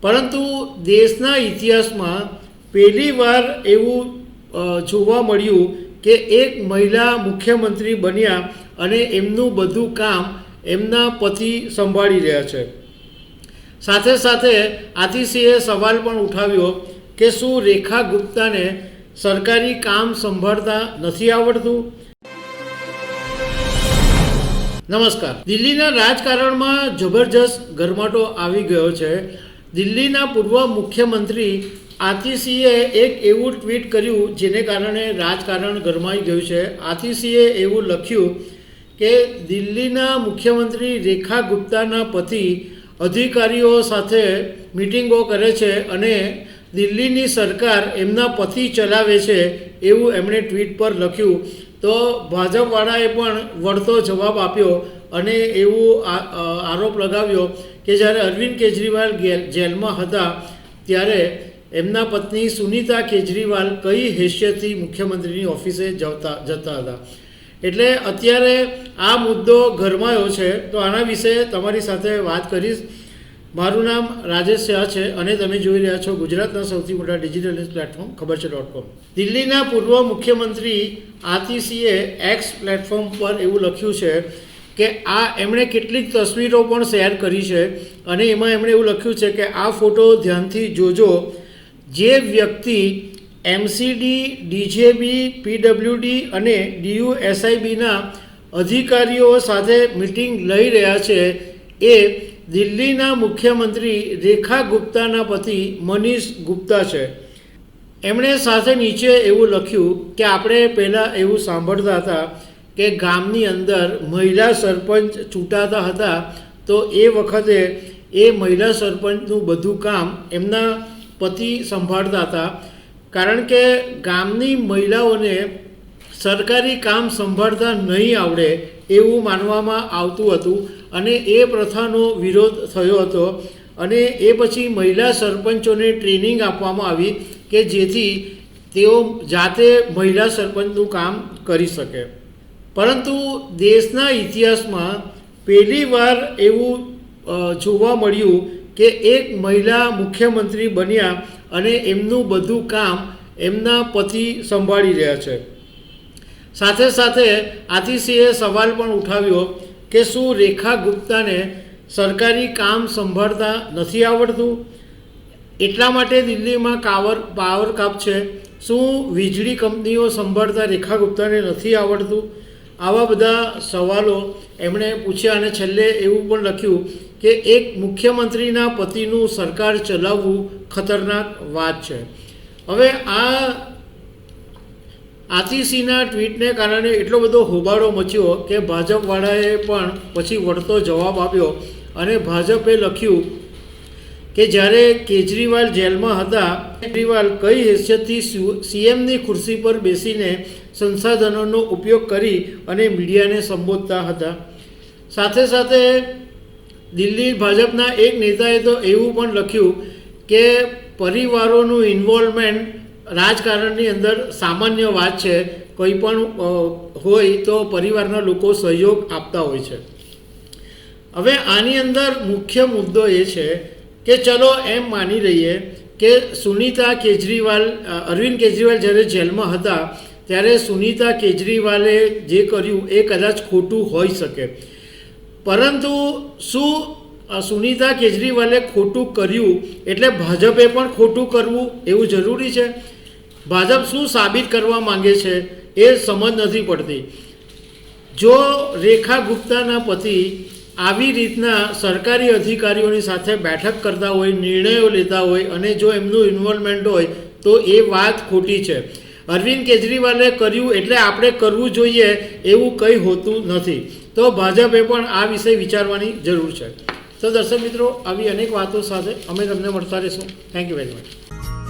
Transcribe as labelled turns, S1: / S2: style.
S1: પરંતુ દેશના ઇતિહાસમાં પહેલીવાર એવું જોવા મળ્યું કે એક મહિલા મુખ્યમંત્રી બન્યા અને એમનું બધું કામ એમના પતિ સંભાળી રહ્યા છે। સાથે સાથે આતિશીએ સવાલ પણ ઉઠાવ્યો કે શું રેખા ગુપ્તાને સરકારી કામ સંભાળતા નથી આવડતું। નમસ્કાર। દિલ્હીના રાજકારણમાં જબરજસ્ત ગરમાટો આવી ગયો છે। દિલ્હીના પૂર્વ મુખ્યમંત્રી આતિશીએ એક એવું ટ્વીટ કર્યું જેને કારણે રાજકારણ ગરમાઈ ગયું છે। આતિશીએ એવું લખ્યું કે દિલ્હીના મુખ્યમંત્રી રેખા ગુપ્તાના પતિ અધિકારીઓ સાથે મિટિંગો કરે છે અને દિલ્હીની સરકાર એમના પતિ ચલાવે છે એવું એમણે ટ્વીટ પર લખ્યું। તો ભાજપવાળાએ પણ વળતો જવાબ આપ્યો અને એવું આરોપ લગાવ્યો કે જ્યારે અરવિંદ કેજરીવાલ જેલમાં હતા ત્યારે એમના પત્ની સુનીતા કેજરીવાલ કઈ હેસિયતથી મુખ્યમંત્રીની ઓફિસે જતા હતા। એટલે અત્યારે આ મુદ્દો ગરમાયો છે। તો આના વિશે તમારી સાથે વાત કરીશ। મારું નામ રાજેશ શાહ છે અને તમે જોઈ રહ્યા છો ગુજરાતના સૌથી મોટા ડિજિટલ ન્યૂઝ પ્લેટફોર્મ ખબરછે.com। દિલ્હીના પૂર્વ મુખ્યમંત્રી આતિશીએ એક્સ પ્લેટફોર્મ પર એવું લખ્યું છે કે એમણે કેટલીક તસવીરો પણ શેર કરી છે અને એમાં એમણે એવું લખ્યું છે કે આ ફોટો ધ્યાનથી જોજો। જે વ્યક્તિ એમસીડી, ડીજેબી, પીડબ્લ્યુડી અને ડીયુએસઆઈબીના અધિકારીઓ સાથે મિટિંગ લઈ રહ્યા છે એ દિલ્હીના મુખ્યમંત્રી રેખા ગુપ્તાના પતિ મનીષ ગુપ્તા છે। એમણે સાથે નીચે એવું લખ્યું કે આપણે પહેલાં એવું સાંભળતા હતા કે ગામની અંદર મહિલા સરપંચ ચૂંટાતા હતા તો એ વખતે એ મહિલા સરપંચનું બધું કામ એમના પતિ સંભાળતા હતા, કારણ કે ગામની મહિલાઓને સરકારી કામ સંભાળતા નહીં આવડે એવું માનવામાં આવતું હતું અને એ પ્રથાનો વિરોધ થયો હતો અને એ પછી મહિલા સરપંચોને ટ્રેનિંગ આપવામાં આવી કે જેથી તેઓ જાતે મહિલા સરપંચનું કામ કરી શકે। પરંતુ દેશના ઇતિહાસમાં પહેલીવાર એવું જોવા મળ્યું કે એક મહિલા મુખ્યમંત્રી બન્યા અને એમનું બધું કામ એમના પતિ સંભાળી રહ્યા છે। સાથે સાથે આતિશીએ સવાલ પણ ઉઠાવ્યો કે શું રેખા ગુપ્તાને સરકારી કામ સંભાળતા નથી આવડતું, એટલા માટે દિલ્હીમાં પાવર કાપ છે। શું વીજળી કંપનીઓ સંભાળતા રેખા ગુપ્તાને નથી આવડતું? આવા બધા સવાલો એમણે પૂછ્યા અને છેલ્લે એવું પણ લખ્યું કે એક મુખ્યમંત્રીના પતિનું સરકાર ચલાવવું ખતરનાક વાત છે। હવે આ આતિશીના ટ્વીટને કારણે એટલો બધો હોબાળો મચ્યો કે ભાજપવાળાએ પણ પછી વળતો જવાબ આપ્યો અને ભાજપે લખ્યું કે જ્યારે કેજરીવાલ જેલમાં હતા કેજરીવાલ કઈ હેસિયતથી સીએમની ખુરશી પર બેસીને સંસાધનોનો ઉપયોગ કરી અને મીડિયાને સંબોધતા હતા। સાથે સાથે દિલ્હી ભાજપના એક નેતાએ તો એવું પણ લખ્યું કે પરિવારોનું ઇન્વોલ્વમેન્ટ રાજકારણની અંદર સામાન્ય વાત છે, કંઈ પણ હોય તો પરિવારના લોકો સહયોગ આપતા હોય છે। હવે આની અંદર મુખ્ય મુદ્દો એ છે કે ચલો એમ માની લઈએ કે સુનીતા કેજરીવાલ અરવિંદ કેજરીવાલ જ્યારે જેલમાં હતા ત્યારે સુનીતા કેજરીવાલે જે કર્યું એ કદાચ ખોટું હોઈ શકે, પરંતુ શું સુનીતા કેજરીવાલે ખોટું કર્યું એટલે ભાજપે પણ ખોટું કરવું એવું જરૂરી છે? ભાજપ શું સાબિત કરવા માંગે છે એ સમજ નથી પડતી। જો રેખા ગુપ્તાના પતિ આવી રીતના સરકારી અધિકારીઓની સાથે બેઠક કરતા હોય, નિર્ણયો લેતા હોય અને જો એમનું ઇન્વોલ્વમેન્ટ હોય તો એ વાત ખોટી છે। અરવિંદ કેજરીવાલે કર્યું એટલે આપણે કરવું જોઈએ એવું કંઈ હોતું નથી। તો ભાજપે પણ આ વિશે વિચારવાની જરૂર છે। તો દર્શક મિત્રો, આવી અનેક વાતો સાથે અમે તમને મળતા રહીશું। Thank you very much.